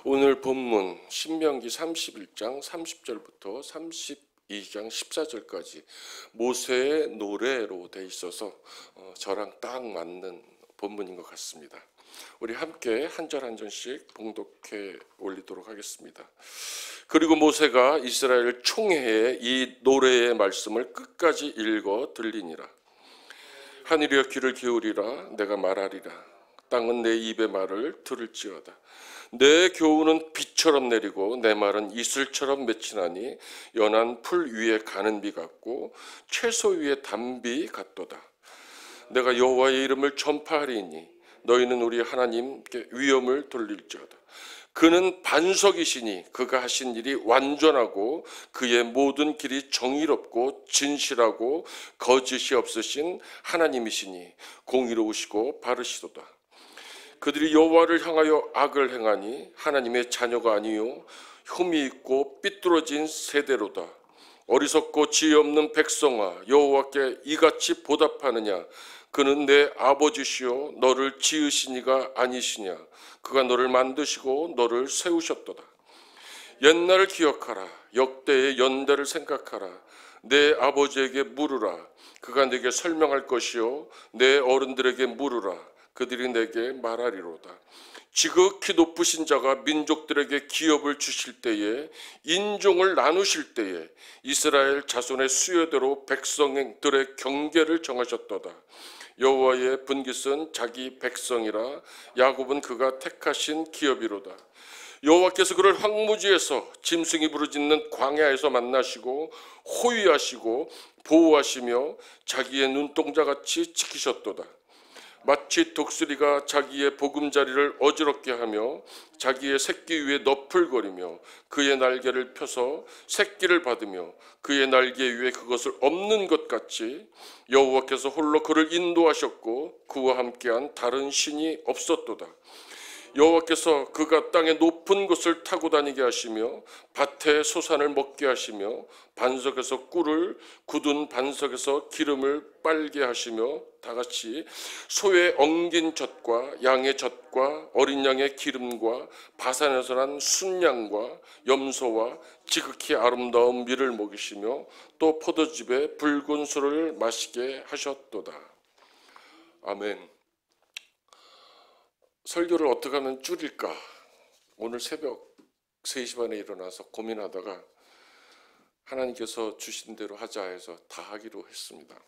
오늘 본문 신명기 31장 30절부터 32장 14절까지 모세의 노래로 돼 있어서 저랑 딱 맞는 본문인 것 같습니다. 우리 함께 한 절 한 절씩 봉독해 올리도록 하겠습니다. 그리고 모세가 이스라엘 총회에 이 노래의 말씀을 끝까지 읽어 들리니라. 하늘이여 귀를 기울이라. 내가 말하리라. 땅은 내 입의 말을 들을지어다. 내 교훈은 비처럼 내리고 내 말은 이슬처럼 맺히나니 연한 풀 위에 가는 비 같고 채소 위에 단비 같도다. 내가 여호와의 이름을 전파하리니 너희는 우리 하나님께 위엄을 돌릴지어다. 그는 반석이시니 그가 하신 일이 완전하고 그의 모든 길이 정의롭고 진실하고 거짓이 없으신 하나님이시니 공의로우시고 바르시도다. 그들이 여호와를 향하여 악을 행하니 하나님의 자녀가 아니요 흠이 있고 삐뚤어진 세대로다. 어리석고 지혜 없는 백성아, 여호와께 이같이 보답하느냐? 그는 내 아버지시요 너를 지으신 이가 아니시냐? 그가 너를 만드시고 너를 세우셨도다. 옛날을 기억하라. 역대의 연대를 생각하라. 내 아버지에게 물으라. 그가 내게 설명할 것이요 내 어른들에게 물으라. 그들이 내게 말하리로다. 지극히 높으신 자가 민족들에게 기업을 주실 때에, 인종을 나누실 때에 이스라엘 자손의 수요대로 백성들의 경계를 정하셨도다. 여호와의 분깃은 자기 백성이라. 야곱은 그가 택하신 기업이로다. 여호와께서 그를 황무지에서 짐승이 부르짖는 광야에서 만나시고 호위하시고 보호하시며 자기의 눈동자같이 지키셨도다. 마치 독수리가 자기의 보금자리를 어지럽게 하며 자기의 새끼 위에 너풀거리며 그의 날개를 펴서 새끼를 받으며 그의 날개 위에 그것을 엎는 것 같이 여호와께서 홀로 그를 인도하셨고 그와 함께한 다른 신이 없었도다. 여호와께서 그가 땅의 높은 곳을 타고 다니게 하시며 밭에 소산을 먹게 하시며 반석에서 꿀을, 굳은 반석에서 기름을 빨게 하시며 다같이 소의 엉긴 젖과 양의 젖과 어린 양의 기름과 바산에서 난 순양과 염소와 지극히 아름다운 밀을 먹이시며 또 포도즙에 붉은 술을 마시게 하셨도다. 아멘. 설교를 어떻게 하면 줄일까? 오늘 새벽 3시 반에 일어나서 고민하다가 하나님께서 주신 대로 하자 해서 다 하기로 했습니다.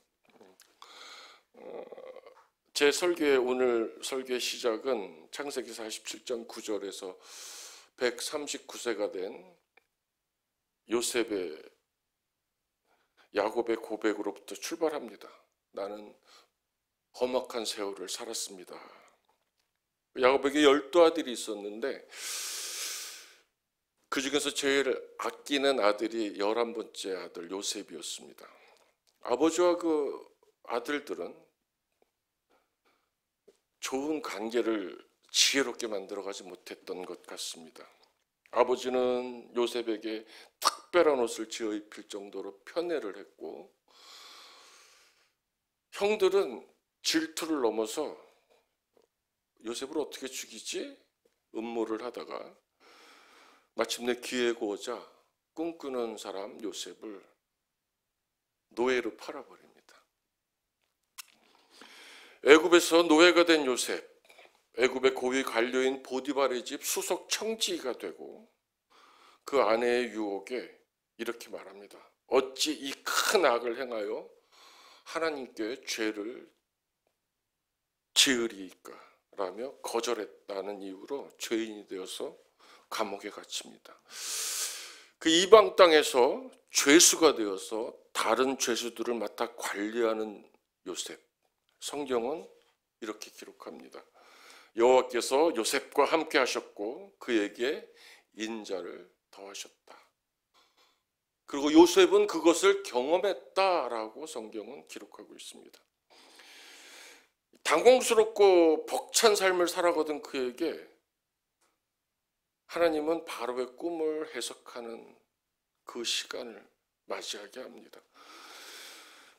제 설교의 오늘 설교의 시작은 창세기 47장 9절에서 139세가 된 요셉의 야곱의 고백으로부터 출발합니다. 나는 험악한 세월을 살았습니다. 야곱에게 12아들이 있었는데 그 중에서 제일 아끼는 아들이 11번째 아들 요셉이었습니다. 아버지와 그 아들들은 좋은 관계를 지혜롭게 만들어가지 못했던 것 같습니다. 아버지는 요셉에게 특별한 옷을 지어 입힐 정도로 편애를 했고, 형들은 질투를 넘어서 요셉을 어떻게 죽이지? 음모를 하다가 마침내 기회가 오자 꿈꾸는 사람 요셉을 노예로 팔아버립니다. 애굽에서 노예가 된 요셉, 애굽의 고위 관료인 보디발의 집 수석 청지기가 되고 그 아내의 유혹에 이렇게 말합니다. 어찌 이 큰 악을 행하여 하나님께 죄를 지으리이까? 라며 거절했다는 이유로 죄인이 되어서 감옥에 갇힙니다. 그 이방 땅에서 죄수가 되어서 다른 죄수들을 맡아 관리하는 요셉. 성경은 이렇게 기록합니다. 여호와께서 요셉과 함께 하셨고 그에게 인자를 더하셨다. 그리고 요셉은 그것을 경험했다라고 성경은 기록하고 있습니다. 당혹스럽고 벅찬 삶을 살아가던 그에게 하나님은 바로의 꿈을 해석하는 그 시간을 맞이하게 합니다.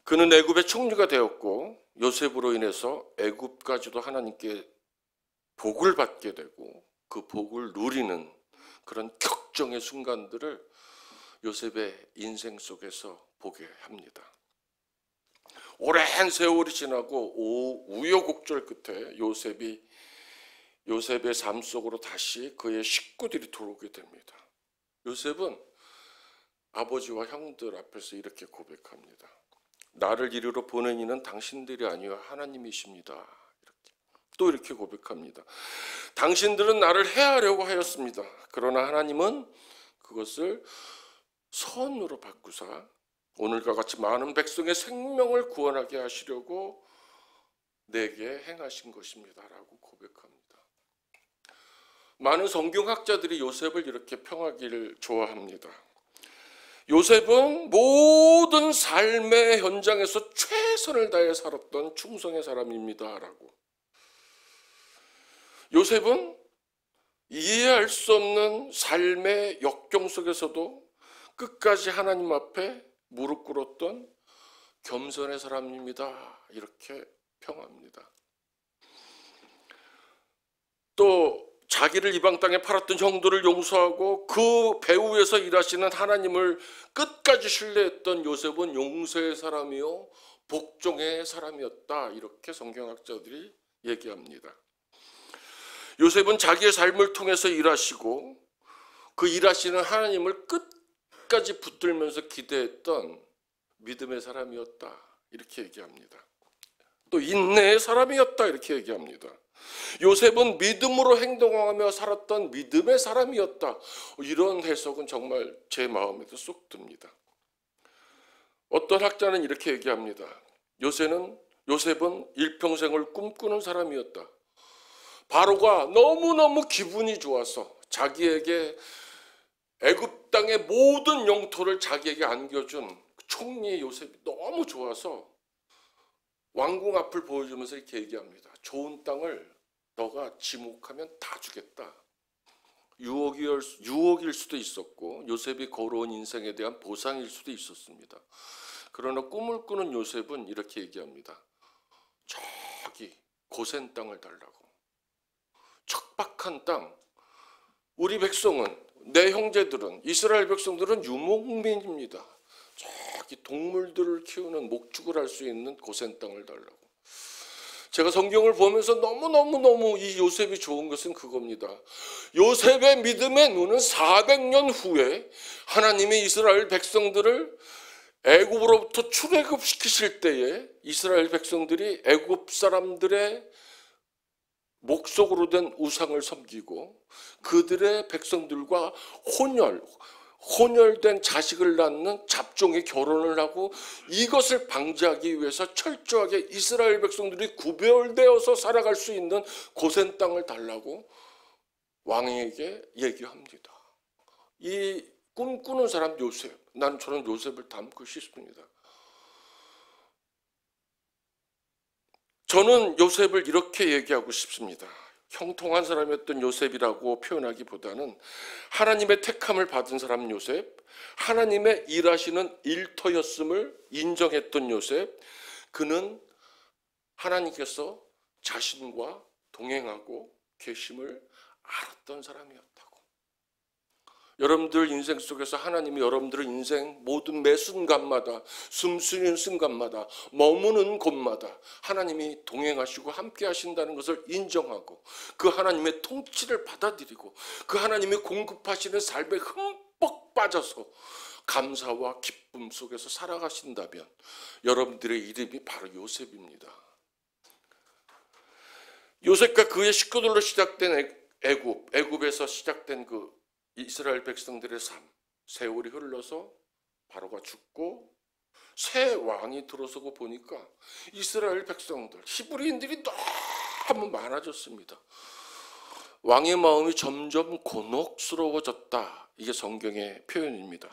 그는 애굽의 총리가 되었고 요셉으로 인해서 애굽까지도 하나님께 복을 받게 되고 그 복을 누리는 그런 격정의 순간들을 요셉의 인생 속에서 보게 합니다. 오랜 세월이 지나고 우여곡절 끝에 요셉의 삶 속으로 다시 그의 식구들이 들어오게 됩니다. 요셉은 아버지와 형들 앞에서 이렇게 고백합니다. 나를 이리로 보낸 이는 당신들이 아니요 하나님이십니다. 이렇게 고백합니다. 당신들은 나를 해하려고 하였습니다. 그러나 하나님은 그것을 선으로 바꾸사 오늘과 같이 많은 백성의 생명을 구원하게 하시려고 내게 행하신 것입니다. 라고 고백합니다. 많은 성경학자들이 요셉을 이렇게 평하기를 좋아합니다. 요셉은 모든 삶의 현장에서 최선을 다해 살았던 충성의 사람입니다. 라고. 요셉은 이해할 수 없는 삶의 역경 속에서도 끝까지 하나님 앞에 무릎 꿇었던 겸손의 사람입니다. 이렇게 평합니다. 또 자기를 이방 땅에 팔았던 형들을 용서하고 그 배후에서 일하시는 하나님을 끝까지 신뢰했던 요셉은 용서의 사람이요 복종의 사람이었다. 이렇게 성경학자들이 얘기합니다. 요셉은 자기의 삶을 통해서 일하시고 그 일하시는 하나님을 끝까지 붙들면서 기대했던 믿음의 사람이었다. 이렇게 얘기합니다. 또 인내의 사람이었다. 이렇게 얘기합니다. 요셉은 믿음으로 행동하며 살았던 믿음의 사람이었다. 이런 해석은 정말 제 마음에도 쏙 듭니다. 어떤 학자는 이렇게 얘기합니다. 요셉은 일평생을 꿈꾸는 사람이었다. 바로가 너무너무 기분이 좋아서 자기에게 애굽 땅의 모든 영토를 자기에게 안겨준 총리 요셉이 너무 좋아서 왕궁 앞을 보여주면서 이렇게 얘기합니다. 좋은 땅을 너가 지목하면 다 주겠다. 유혹일 수도 있었고 요셉이 걸어온 인생에 대한 보상일 수도 있었습니다. 그러나 꿈을 꾸는 요셉은 이렇게 얘기합니다. 저기 고센 땅을 달라고. 척박한 땅. 우리 백성은, 내 형제들은, 이스라엘 백성들은 유목민입니다. 저기 동물들을 키우는 목축을 할 수 있는 고센 땅을 달라고. 제가 성경을 보면서 너무 이 요셉이 좋은 것은 그겁니다. 요셉의 믿음의 눈은 400년 후에 하나님이 이스라엘 백성들을 애굽으로부터 출애굽시키실 때에 이스라엘 백성들이 애굽 사람들의 목속으로 된 우상을 섬기고 그들의 백성들과 혼혈된 자식을 낳는 잡종의 결혼을 하고 이것을 방지하기 위해서 철저하게 이스라엘 백성들이 구별되어서 살아갈 수 있는 고센 땅을 달라고 왕에게 얘기합니다. 이 꿈꾸는 사람 요셉, 저는 요셉을 닮고 싶습니다. 저는 요셉을 이렇게 얘기하고 싶습니다. 형통한 사람이었던 요셉이라고 표현하기보다는 하나님의 택함을 받은 사람 요셉, 하나님의 일하시는 일터였음을 인정했던 요셉, 그는 하나님께서 자신과 동행하고 계심을 알았던 사람이었다고. 여러분들 인생 속에서 하나님이 여러분들의 인생 모든 매 순간마다 숨쉬는 순간마다 머무는 곳마다 하나님이 동행하시고 함께 하신다는 것을 인정하고 그 하나님의 통치를 받아들이고 그 하나님이 공급하시는 삶에 흠뻑 빠져서 감사와 기쁨 속에서 살아가신다면 여러분들의 이름이 바로 요셉입니다. 요셉과 그의 식구들로 시작된 애굽에서 시작된 그 이스라엘 백성들의 삶, 세월이 흘러서 바로가 죽고 새 왕이 들어서고 보니까 이스라엘 백성들, 히브리인들이 너무 많아졌습니다. 왕의 마음이 점점 곤혹스러워졌다. 이게 성경의 표현입니다.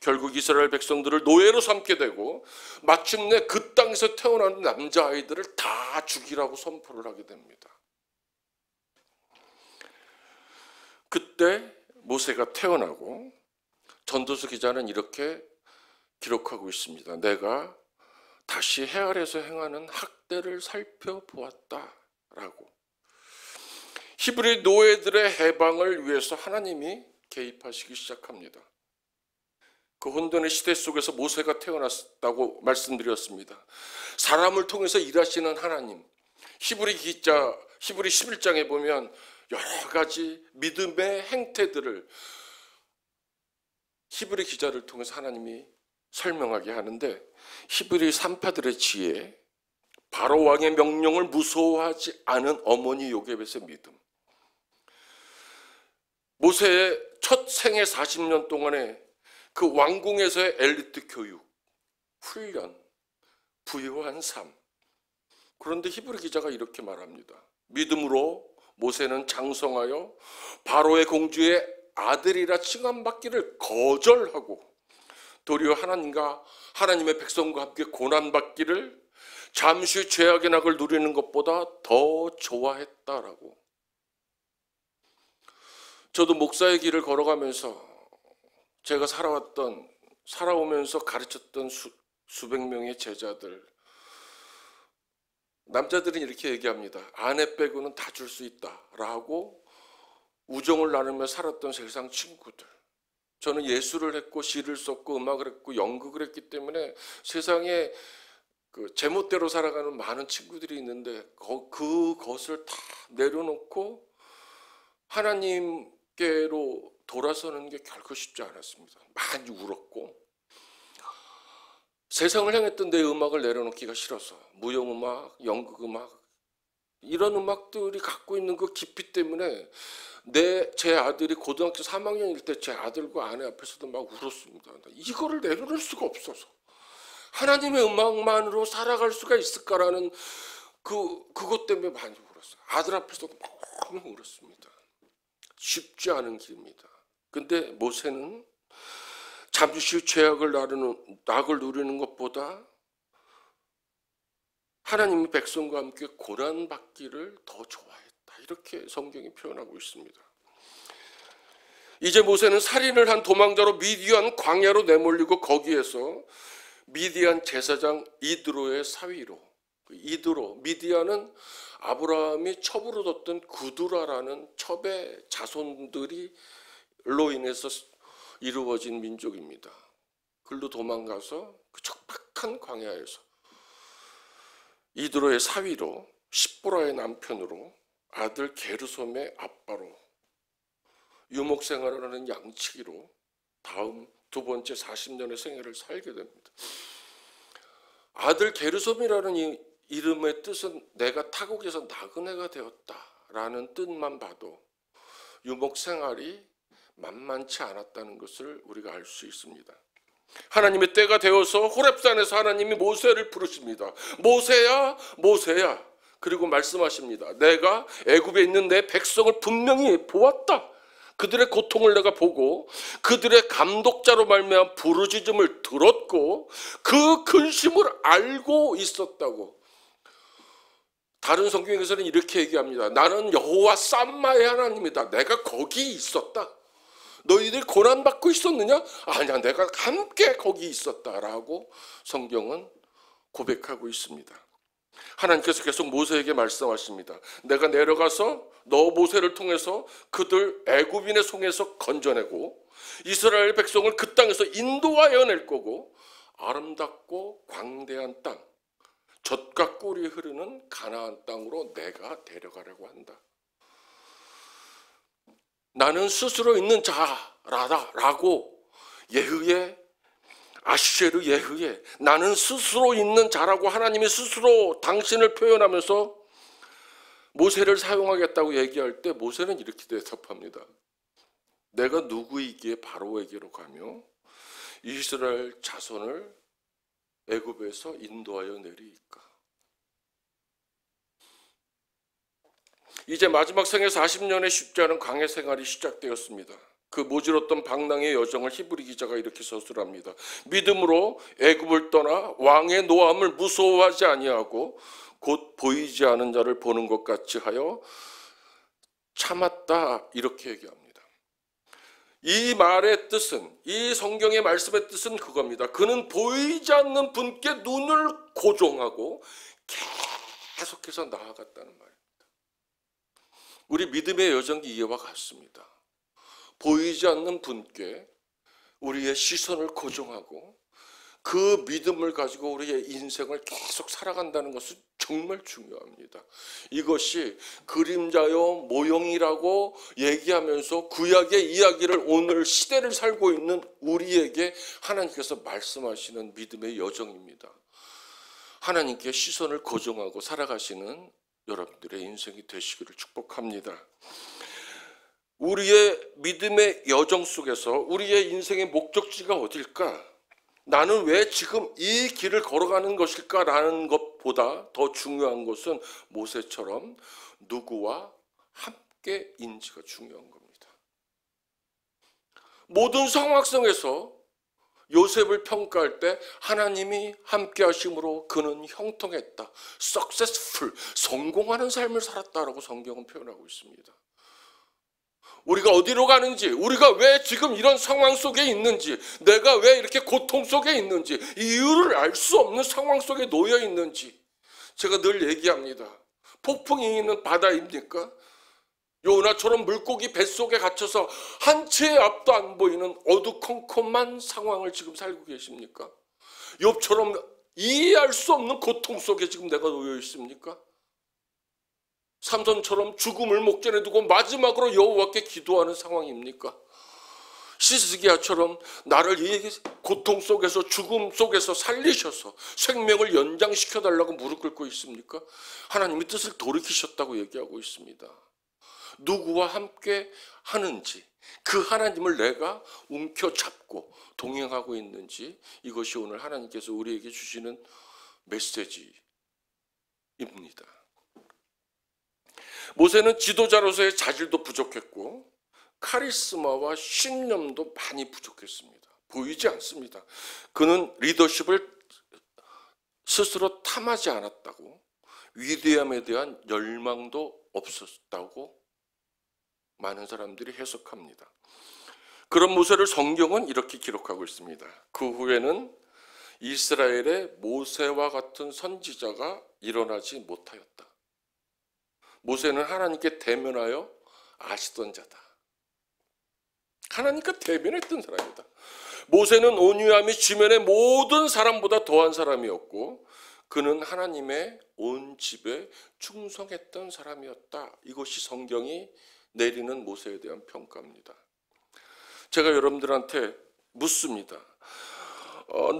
결국 이스라엘 백성들을 노예로 삼게 되고 마침내 그 땅에서 태어난 남자아이들을 다 죽이라고 선포를 하게 됩니다. 그때 모세가 태어나고 전도서 기자는 이렇게 기록하고 있습니다. 내가 다시 해 아래에서 행하는 학대를 살펴보았다라고. 히브리 노예들의 해방을 위해서 하나님이 개입하시기 시작합니다. 그 혼돈의 시대 속에서 모세가 태어났다고 말씀드렸습니다. 사람을 통해서 일하시는 하나님. 히브리 11장에 보면 여러 가지 믿음의 행태들을 히브리 기자를 통해서 하나님이 설명하게 하는데, 히브리 산파들의 지혜, 바로 왕의 명령을 무서워하지 않은 어머니 요게벳의 믿음, 모세의 첫 생애 40년 동안의 그 왕궁에서의 엘리트 교육, 훈련, 부유한 삶. 그런데 히브리 기자가 이렇게 말합니다. 믿음으로 모세는 장성하여 바로의 공주의 아들이라 칭함받기를 거절하고 도리어 하나님의 백성과 함께 고난받기를 잠시 죄악의 낙을 누리는 것보다 더 좋아했다라고. 저도 목사의 길을 걸어가면서 제가 살아오면서 가르쳤던 수백 명의 제자들, 남자들은 이렇게 얘기합니다. 아내 빼고는 다 줄 수 있다라고 우정을 나누며 살았던 세상 친구들. 저는 예술을 했고 시를 썼고 음악을 했고 연극을 했기 때문에 세상에 그 제멋대로 살아가는 많은 친구들이 있는데 그것을 다 내려놓고 하나님께로 돌아서는 게 결코 쉽지 않았습니다. 많이 울었고 세상을 향했던 내 음악을 내려놓기가 싫어서 무용음악, 연극음악 이런 음악들이 갖고 있는 그 깊이 때문에 제 아들이 고등학교 3학년일 때 제 아들과 아내 앞에서도 막 울었습니다. 이거를 내려놓을 수가 없어서 하나님의 음악만으로 살아갈 수가 있을까라는 그것 때문에 많이 울었어요. 아들 앞에서도 너무 울었습니다. 쉽지 않은 길입니다. 근데 모세는 잠시 죄악을 낙을 누리는 것보다 하나님의 백성과 함께 고난받기를 더 좋아했다. 이렇게 성경이 표현하고 있습니다. 이제 모세는 살인을 한 도망자로 미디안 광야로 내몰리고 거기에서 미디안 제사장 이드로의 사위로, 미디안은 아브라함이 첩으로 뒀던 구두라라는 첩의 자손들로 인해서 이루어진 민족입니다. 글로 도망가서 그 척박한 광야에서 이드로의 사위로, 십보라의 남편으로, 아들 게르솜의 아빠로, 유목 생활을 하는 양치기로 다음 두 번째 40년의 생애를 살게 됩니다. 아들 게르솜이라는 이 이름의 뜻은 내가 타국에서 나그네가 되었다라는 뜻만 봐도 유목 생활이 만만치 않았다는 것을 우리가 알 수 있습니다. 하나님의 때가 되어서 호렙산에서 하나님이 모세를 부르십니다. 모세야, 모세야. 그리고 말씀하십니다. 내가 애굽에 있는 내 백성을 분명히 보았다. 그들의 고통을 내가 보고 그들의 감독자로 말미암아 부르짖음을 들었고 그 근심을 알고 있었다고. 다른 성경에서는 이렇게 얘기합니다. 나는 여호와 쌈마의 하나님이다. 내가 거기 있었다. 너희들 고난받고 있었느냐? 아니야, 내가 함께 거기 있었다라고 성경은 고백하고 있습니다. 하나님께서 계속 모세에게 말씀하십니다. 내가 내려가서 너 모세를 통해서 그들 애굽인의 손에서 건져내고 이스라엘 백성을 그 땅에서 인도하여 낼 거고 아름답고 광대한 땅, 젖과 꿀이 흐르는 가나안 땅으로 내가 데려가려고 한다. 나는 스스로 있는 자라고 아슈에르 예후에 나는 스스로 있는 자라고 하나님이 스스로 당신을 표현하면서 모세를 사용하겠다고 얘기할 때 모세는 이렇게 대답합니다. 내가 누구이기에 바로에게로 가며 이스라엘 자손을 애굽에서 인도하여 내리이까. 이제 마지막 생애 40년의 쉽지 않은 광야 생활이 시작되었습니다. 그 모질었던 방랑의 여정을 히브리 기자가 이렇게 서술합니다. 믿음으로 애굽을 떠나 왕의 노함을 무서워하지 아니하고 곧 보이지 않은 자를 보는 것 같이 하여 참았다. 이렇게 얘기합니다. 이 말의 뜻은, 이 성경의 말씀의 뜻은 그겁니다. 그는 보이지 않는 분께 눈을 고정하고 계속해서 나아갔다는 말입니다. 우리 믿음의 여정이 이와 같습니다. 보이지 않는 분께 우리의 시선을 고정하고 그 믿음을 가지고 우리의 인생을 계속 살아간다는 것은 정말 중요합니다. 이것이 그림자요 모형이라고 얘기하면서 구약의 이야기를 오늘 시대를 살고 있는 우리에게 하나님께서 말씀하시는 믿음의 여정입니다. 하나님께 시선을 고정하고 살아가시는 여러분들의 인생이 되시기를 축복합니다. 우리의 믿음의 여정 속에서 우리의 인생의 목적지가 어딜까? 나는 왜 지금 이 길을 걸어가는 것일까라는 것보다 더 중요한 것은 모세처럼 누구와 함께인지가 중요한 겁니다. 모든 상황 속에서 요셉을 평가할 때 하나님이 함께 하심으로 그는 형통했다. successful, 성공하는 삶을 살았다라고 성경은 표현하고 있습니다. 우리가 어디로 가는지, 우리가 왜 지금 이런 상황 속에 있는지, 내가 왜 이렇게 고통 속에 있는지, 이유를 알 수 없는 상황 속에 놓여 있는지 제가 늘 얘기합니다. 폭풍이 있는 바다입니까? 요나처럼 물고기 뱃속에 갇혀서 한 채의 앞도 안 보이는 어두컴컴한 상황을 지금 살고 계십니까? 욥처럼 이해할 수 없는 고통 속에 지금 내가 놓여 있습니까? 삼손처럼 죽음을 목전에 두고 마지막으로 여호와께 기도하는 상황입니까? 시스기야처럼 나를 이 고통 속에서 죽음 속에서 살리셔서 생명을 연장시켜달라고 무릎 꿇고 있습니까? 하나님의 뜻을 돌이키셨다고 얘기하고 있습니다. 누구와 함께 하는지, 그 하나님을 내가 움켜잡고 동행하고 있는지, 이것이 오늘 하나님께서 우리에게 주시는 메시지입니다. 모세는 지도자로서의 자질도 부족했고 카리스마와 신념도 많이 부족했습니다. 보이지 않습니다. 그는 리더십을 스스로 탐하지 않았다고, 위대함에 대한 열망도 없었다고 많은 사람들이 해석합니다. 그런 모세를 성경은 이렇게 기록하고 있습니다. 그 후에는 이스라엘의 모세와 같은 선지자가 일어나지 못하였다. 모세는 하나님께 대면하여 아시던 자다. 하나님과 대면했던 사람이다. 모세는 온유함이 지면의 모든 사람보다 더한 사람이었고 그는 하나님의 온 집에 충성했던 사람이었다. 이것이 성경이 내리는 모세에 대한 평가입니다. 제가 여러분들한테 묻습니다.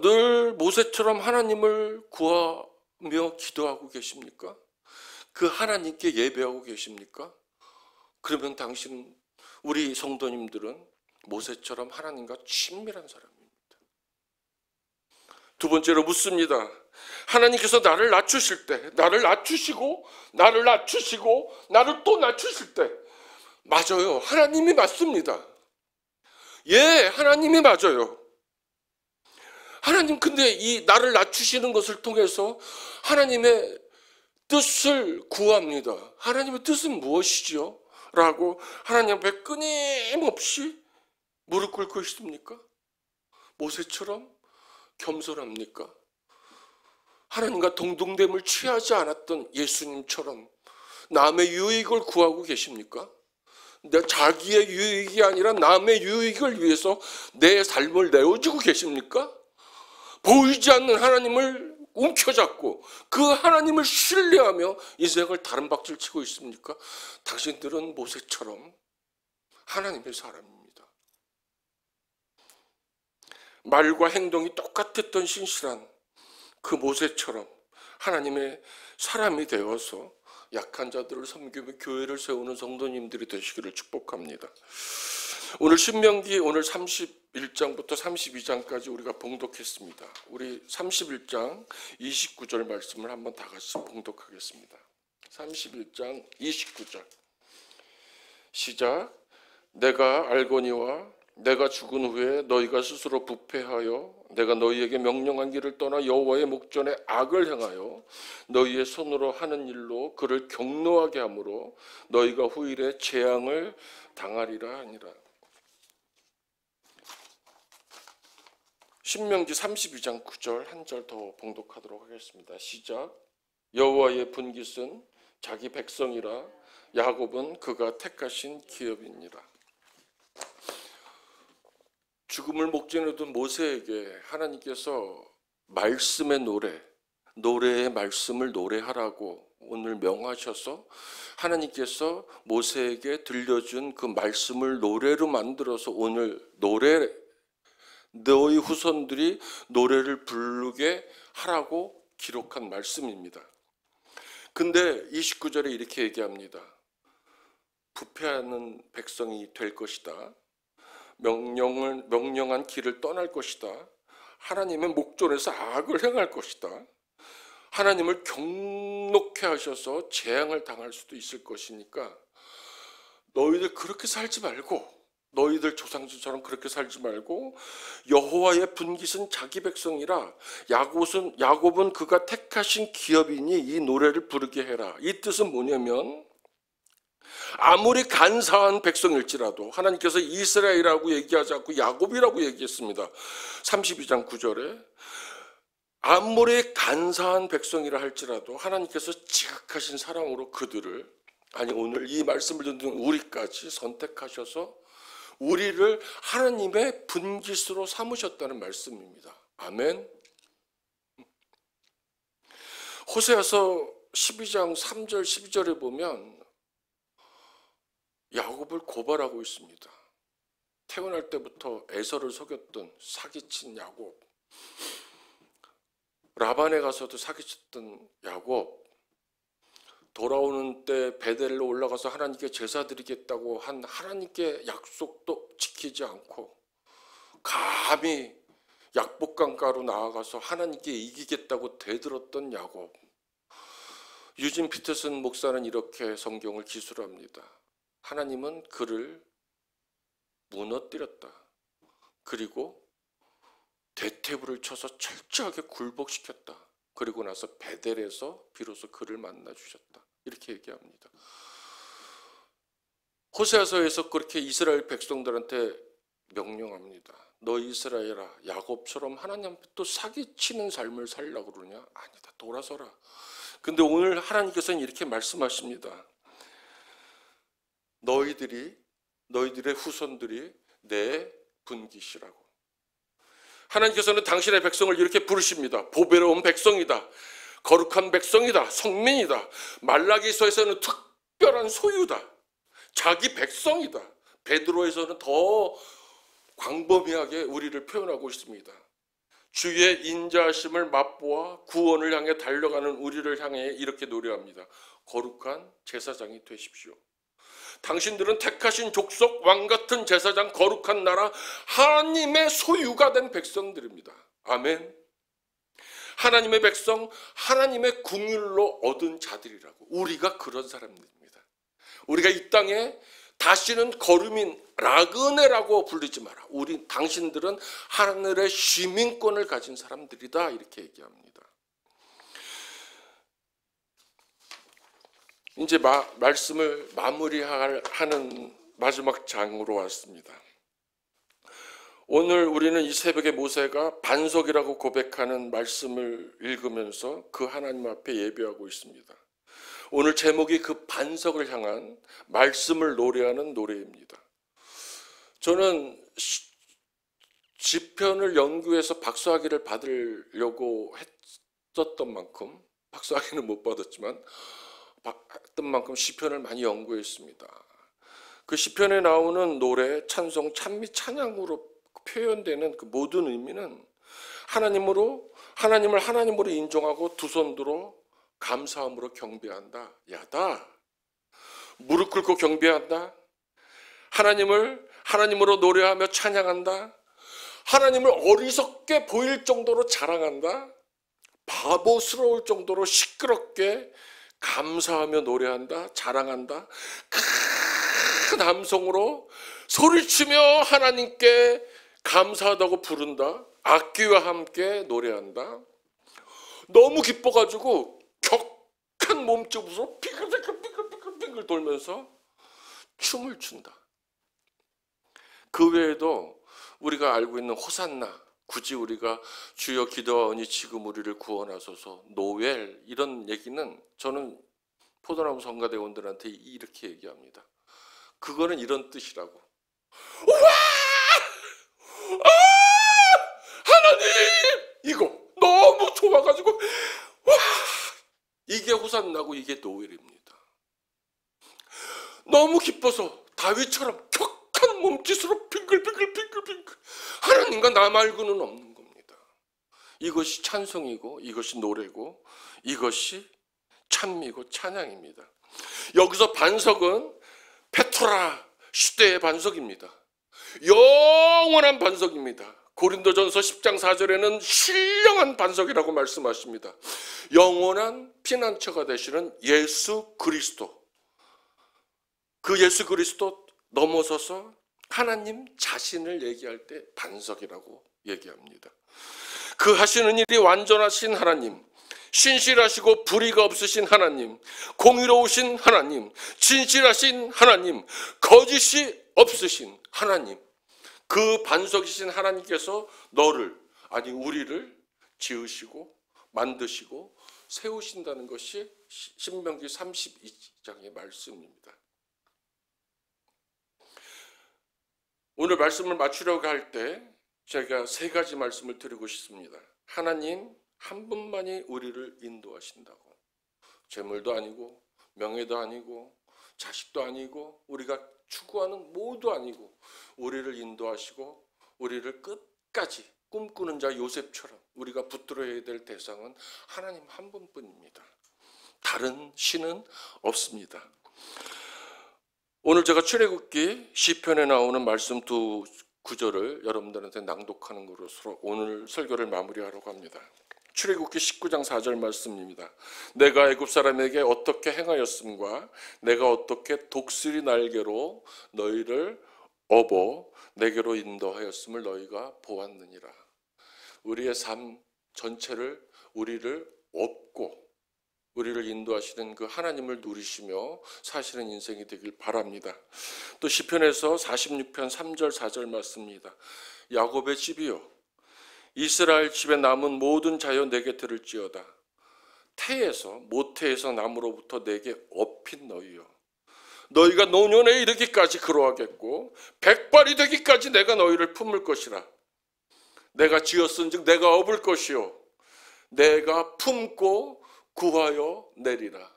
늘 모세처럼 하나님을 구하며 기도하고 계십니까? 그 하나님께 예배하고 계십니까? 그러면 당신, 우리 성도님들은 모세처럼 하나님과 친밀한 사람입니다. 두 번째로 묻습니다. 하나님께서 나를 낮추실 때, 나를 낮추시고 나를 또 낮추실 때, 맞아요. 하나님이 맞습니다. 예, 하나님이 맞아요. 하나님, 근데 이 나를 낮추시는 것을 통해서 하나님의 뜻을 구합니다. 하나님의 뜻은 무엇이죠? 라고 하나님 앞에 끊임없이 무릎 꿇고 있습니까? 모세처럼 겸손합니까? 하나님과 동등됨을 취하지 않았던 예수님처럼 남의 유익을 구하고 계십니까? 자기의 유익이 아니라 남의 유익을 위해서 내 삶을 내어주고 계십니까? 보이지 않는 하나님을 움켜잡고 그 하나님을 신뢰하며 인생을 다른 박질 치고 있습니까? 당신들은 모세처럼 하나님의 사람입니다. 말과 행동이 똑같았던 신실한 그 모세처럼 하나님의 사람이 되어서 약한 자들을 섬기며 교회를 세우는 성도님들이 되시기를 축복합니다. 오늘 신명기 오늘 31장부터 32장까지 우리가 봉독했습니다. 우리 31장 29절 말씀을 한번 다 같이 봉독하겠습니다. 31장 29절 시작. 내가 알거니와 내가 죽은 후에 너희가 스스로 부패하여 내가 너희에게 명령한 길을 떠나 여호와의 목전에 악을 행하여 너희의 손으로 하는 일로 그를 경노하게 하므로 너희가 후일에 재앙을 당하리라 하니라. 신명기 32장 9절 한 절 더 봉독하도록 하겠습니다. 시작. 여호와의 분깃은 자기 백성이라 야곱은 그가 택하신 기업이니라. 죽음을 목전에 둔 모세에게 하나님께서 말씀의 노래의 말씀을 노래하라고 오늘 명하셔서 하나님께서 모세에게 들려준 그 말씀을 노래로 만들어서 오늘 너희 후손들이 노래를 부르게 하라고 기록한 말씀입니다. 근데 29절에 이렇게 얘기합니다. 부패하는 백성이 될 것이다. 명령한 길을 떠날 것이다. 하나님의 목전에서 악을 행할 것이다. 하나님을 경록해 하셔서 재앙을 당할 수도 있을 것이니까 너희들 그렇게 살지 말고, 너희들 조상들처럼 그렇게 살지 말고 여호와의 분깃은 자기 백성이라 야곱은 그가 택하신 기업이니 이 노래를 부르게 해라. 이 뜻은 뭐냐면 아무리 간사한 백성일지라도 하나님께서 이스라엘이라고 얘기하지 않고 야곱이라고 얘기했습니다. 32장 9절에 아무리 간사한 백성이라 할지라도 하나님께서 지극하신 사랑으로 그들을, 아니 오늘 이 말씀을 듣는 우리까지 선택하셔서 우리를 하나님의 분깃으로 삼으셨다는 말씀입니다. 아멘. 호세아서 12장 3절 12절에 보면 야곱을 고발하고 있습니다. 태어날 때부터 에서를 속였던 사기친 야곱, 라반에 가서도 사기쳤던 야곱, 돌아오는 때 베델로 올라가서 하나님께 제사 드리겠다고 한 하나님께 약속도 지키지 않고 감히 약복강가로 나아가서 하나님께 이기겠다고 대들었던 야곱. 유진 피터슨 목사는 이렇게 성경을 기술합니다. 하나님은 그를 무너뜨렸다. 그리고 대퇴부를 쳐서 철저하게 굴복시켰다. 그리고 나서 베델에서 비로소 그를 만나 주셨다. 이렇게 얘기합니다. 호세아서에서 그렇게 이스라엘 백성들한테 명령합니다. 너 이스라엘아, 야곱처럼 하나님 앞에 또 사기치는 삶을 살려고 그러냐? 아니다, 돌아서라. 근데 오늘 하나님께서는 이렇게 말씀하십니다. 너희들의 후손들이 내 분깃이라고. 하나님께서는 당신의 백성을 이렇게 부르십니다. 보배로운 백성이다. 거룩한 백성이다. 성민이다. 말라기서에서는 특별한 소유다. 자기 백성이다. 베드로에서는 더 광범위하게 우리를 표현하고 있습니다. 주의 인자하심을 맛보아 구원을 향해 달려가는 우리를 향해 이렇게 노래합니다. 거룩한 제사장이 되십시오. 당신들은 택하신 족속, 왕같은 제사장, 거룩한 나라, 하나님의 소유가 된 백성들입니다. 아멘. 하나님의 백성, 하나님의 궁율로 얻은 자들이라고. 우리가 그런 사람들입니다. 우리가 이 땅에 다시는 거류민 라그네라고 부르지 마라. 당신들은 하늘의 시민권을 가진 사람들이다. 이렇게 얘기합니다. 이제 말씀을 마무리하는 마지막 장으로 왔습니다. 오늘 우리는 이 새벽에 모세가 반석이라고 고백하는 말씀을 읽으면서 그 하나님 앞에 예배하고 있습니다. 오늘 제목이 그 반석을 향한 말씀을 노래하는 노래입니다. 저는 시편을 연구해서 박사학위를 받으려고 했었던 만큼, 박사학위는 못 받았지만 했던 만큼 시편을 많이 연구했습니다. 그 시편에 나오는 노래, 찬송, 찬미, 찬양으로 표현되는 그 모든 의미는 하나님을 하나님으로 인정하고 두 손 들어 감사함으로 경배한다. 야다. 무릎 꿇고 경배한다. 하나님을 하나님으로 노래하며 찬양한다. 하나님을 어리석게 보일 정도로 자랑한다. 바보스러울 정도로 시끄럽게 감사하며 노래한다. 자랑한다. 큰 함성으로 소리치며 하나님께 감사하다고 부른다. 악기와 함께 노래한다. 너무 기뻐가지고 격한 몸집으로 빙글빙글 돌면서 춤을 춘다. 그 외에도 우리가 알고 있는 호산나, 굳이 우리가 주여 기도하오니 지금 우리를 구원하소서, 노엘, 이런 얘기는 저는 포도나무 성가대원들한테 이렇게 얘기합니다. 그거는 이런 뜻이라고. 와! 솟아나고 이게 노엘입니다. 너무 기뻐서 다윗처럼 격한 몸짓으로 빙글빙글 하나님과 나 말고는 없는 겁니다. 이것이 찬송이고 이것이 노래고 이것이 찬미고 찬양입니다. 여기서 반석은 페토라 시대의 반석입니다. 영원한 반석입니다. 고린도전서 10장 4절에는 신령한 반석이라고 말씀하십니다. 영원한 피난처가 되시는 예수 그리스도, 그 예수 그리스도 넘어서서 하나님 자신을 얘기할 때 반석이라고 얘기합니다. 그 하시는 일이 완전하신 하나님, 신실하시고 불의가 없으신 하나님, 공의로우신 하나님, 진실하신 하나님, 거짓이 없으신 하나님, 그 반석이신 하나님께서 너를, 아니 우리를 지으시고 만드시고 세우신다는 것이 신명기 32장의 말씀입니다. 오늘 말씀을 마치려고 할 때 제가 세 가지 말씀을 드리고 싶습니다. 하나님 한 분만이 우리를 인도하신다고. 재물도 아니고 명예도 아니고 자식도 아니고 우리가 추구하는 모두 아니고 우리를 인도하시고 우리를 끝까지 꿈꾸는 자 요셉처럼 우리가 붙들어야 될 대상은 하나님 한 분뿐입니다. 다른 신은 없습니다. 오늘 제가 출애굽기 시편에 나오는 말씀 두 구절을 여러분들한테 낭독하는 것으로 오늘 설교를 마무리하려고 합니다. 출애굽기 19장 4절 말씀입니다. 내가 애굽 사람에게 어떻게 행하였음과 내가 어떻게 독수리 날개로 너희를 업어 내게로 인도하였음을 너희가 보았느니라. 우리의 삶 전체를 우리를 업고 우리를 인도하시는 그 하나님을 누리시며 사시는 인생이 되길 바랍니다. 또 시편에서 46편 3절 4절 말씀입니다. 야곱의 집이요 이스라엘 집에 남은 모든 자여 내게 들을지어다. 태에서 모태에서 남으로부터 내게 업힌 너희여 너희가 노년에 이르기까지 그러하겠고 백발이 되기까지 내가 너희를 품을 것이라. 내가 지었은즉 내가 업을 것이요 내가 품고 구하여 내리라.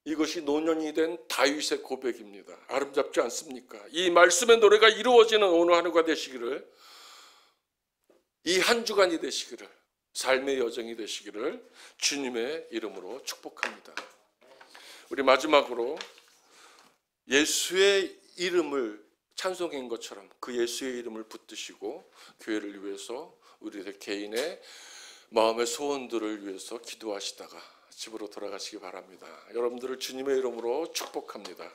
이것이 노년이 된 다윗의 고백입니다. 아름답지 않습니까? 이 말씀의 노래가 이루어지는 오늘 하루가 되시기를, 이 한 주간이 되시기를, 삶의 여정이 되시기를 주님의 이름으로 축복합니다. 우리 마지막으로 예수의 이름을 찬송인 것처럼 그 예수의 이름을 붙드시고 교회를 위해서 우리의 개인의 마음의 소원들을 위해서 기도하시다가 집으로 돌아가시기 바랍니다. 여러분들을 주님의 이름으로 축복합니다.